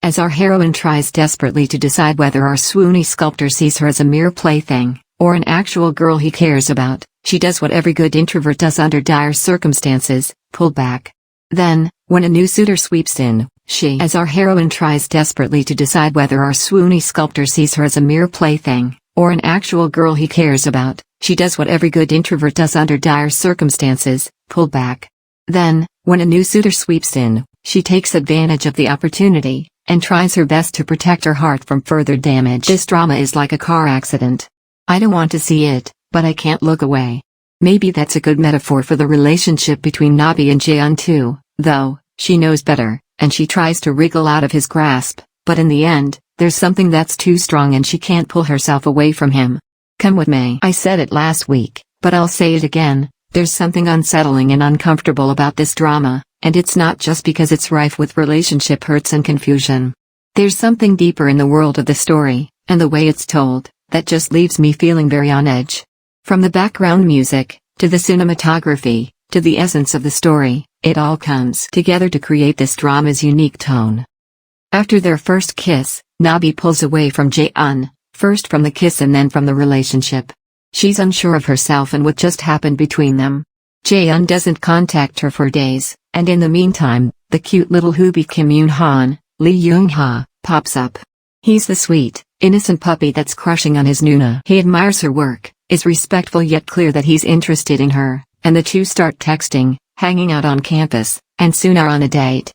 As our heroine tries desperately to decide whether our swoony sculptor sees her as a mere plaything, or an actual girl he cares about, she does what every good introvert does under dire circumstances, pull back. Then, when a new suitor sweeps in, as our heroine tries desperately to decide whether our swoony sculptor sees her as a mere plaything, or an actual girl he cares about, she does what every good introvert does under dire circumstances, pull back. Then, when a new suitor sweeps in, she takes advantage of the opportunity, and tries her best to protect her heart from further damage. This drama is like a car accident. I don't want to see it, but I can't look away. Maybe that's a good metaphor for the relationship between Nabi and Jaehyun too, though, she knows better, and she tries to wriggle out of his grasp, but in the end, there's something that's too strong and she can't pull herself away from him. Come what may. I said it last week, but I'll say it again, there's something unsettling and uncomfortable about this drama, and it's not just because it's rife with relationship hurts and confusion. There's something deeper in the world of the story, and the way it's told, that just leaves me feeling very on edge. From the background music, to the cinematography, to the essence of the story, it all comes together to create this drama's unique tone. After their first kiss, Nabi pulls away from Jaehyun, first from the kiss and then from the relationship. She's unsure of herself and what just happened between them. Jaehyun doesn't contact her for days, and in the meantime, the cute little hoobie Kim Yoon-han, Lee Young-ha, pops up. He's the sweet, innocent puppy that's crushing on his Nuna. He admires her work, is respectful yet clear that he's interested in her, and the two start texting, hanging out on campus, and soon are on a date.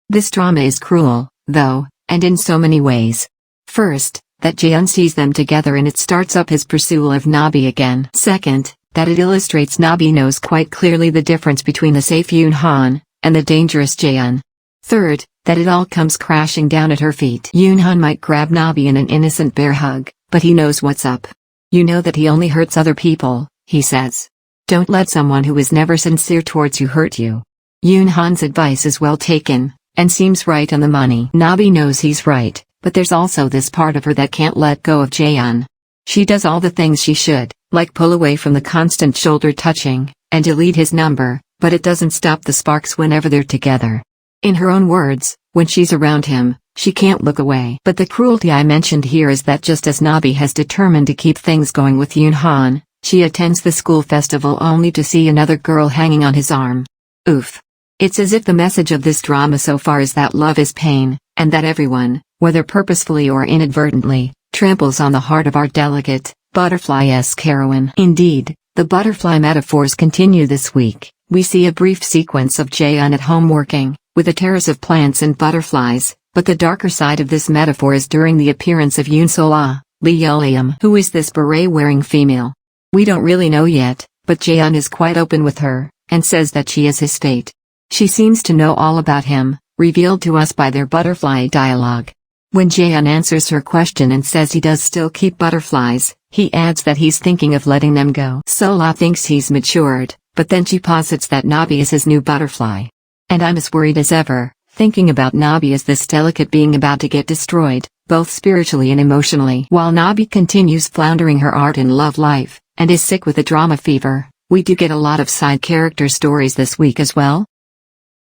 This drama is cruel, though, and in so many ways. First, that Jaehyun sees them together and it starts up his pursuit of Nabi again. Second, that it illustrates Nabi knows quite clearly the difference between the safe Yoon-han, and the dangerous Jaehyun. Third, that it all comes crashing down at her feet. Yoon-han might grab Nabi in an innocent bear hug, but he knows what's up. You know that he only hurts other people, he says. Don't let someone who is never sincere towards you hurt you. Yoon-han's advice is well taken, and seems right on the money. Nabi knows he's right, but there's also this part of her that can't let go of Jaehyun. She does all the things she should, like pull away from the constant shoulder touching, and delete his number, but it doesn't stop the sparks whenever they're together. In her own words, when she's around him, she can't look away. But the cruelty I mentioned here is that just as Nabi has determined to keep things going with Yoon-han, she attends the school festival only to see another girl hanging on his arm. Oof. It's as if the message of this drama so far is that love is pain, and that everyone, whether purposefully or inadvertently, tramples on the heart of our delicate, butterfly-esque heroine. Indeed, the butterfly metaphors continue this week. We see a brief sequence of Jaehyun at home working, with a terrace of plants and butterflies, but the darker side of this metaphor is during the appearance of Yoon Sola, Lee Yeoleum. Who is this beret-wearing female? We don't really know yet, but Jaehyun is quite open with her, and says that she is his fate. She seems to know all about him, revealed to us by their butterfly dialogue. When Jaehyun answers her question and says he does still keep butterflies, he adds that he's thinking of letting them go. Sola thinks he's matured, but then she posits that Nabi is his new butterfly. And I'm as worried as ever, thinking about Nabi as this delicate being about to get destroyed, both spiritually and emotionally. While Nabi continues floundering her art and love life, and is sick with a drama fever, we do get a lot of side character stories this week as well.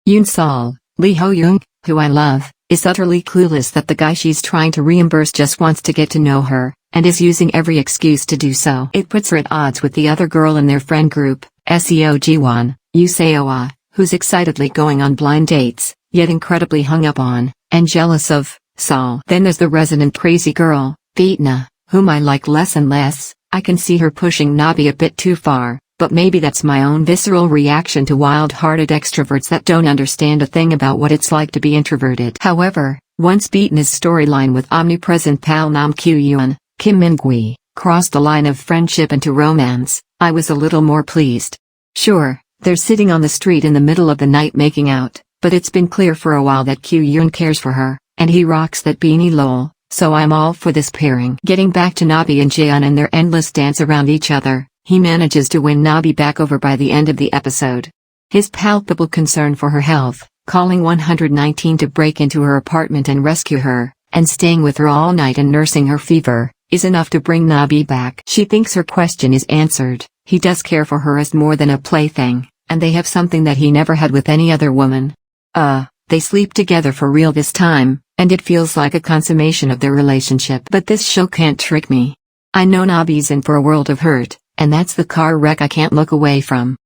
Yoon Sol, Lee Ho-young, who I love, is utterly clueless that the guy she's trying to reimburse just wants to get to know her, and is using every excuse to do so. It puts her at odds with the other girl in their friend group, Seo Jiwon, Yoo Seoa, who's excitedly going on blind dates, yet incredibly hung up on, and jealous of, Sol. Then there's the resident crazy girl, Beatna, whom I like less and less. I can see her pushing Nabi a bit too far, but maybe that's my own visceral reaction to wild-hearted extroverts that don't understand a thing about what it's like to be introverted. However, once Beatna's storyline with omnipresent pal Nam Kyu-yeon, Kim Min-gui, crossed the line of friendship into romance, I was a little more pleased. Sure, they're sitting on the street in the middle of the night making out, but it's been clear for a while that Kyu-yeon cares for her, and he rocks that beanie lol, so I'm all for this pairing. Getting back to Nabi and Jaehyun and their endless dance around each other, he manages to win Nabi back over by the end of the episode. His palpable concern for her health, calling 119 to break into her apartment and rescue her, and staying with her all night and nursing her fever, is enough to bring Nabi back. She thinks her question is answered. He does care for her as more than a plaything, and they have something that he never had with any other woman. They sleep together for real this time, and it feels like a consummation of their relationship. But this show can't trick me. I know Nobby's in for a world of hurt, and that's the car wreck I can't look away from.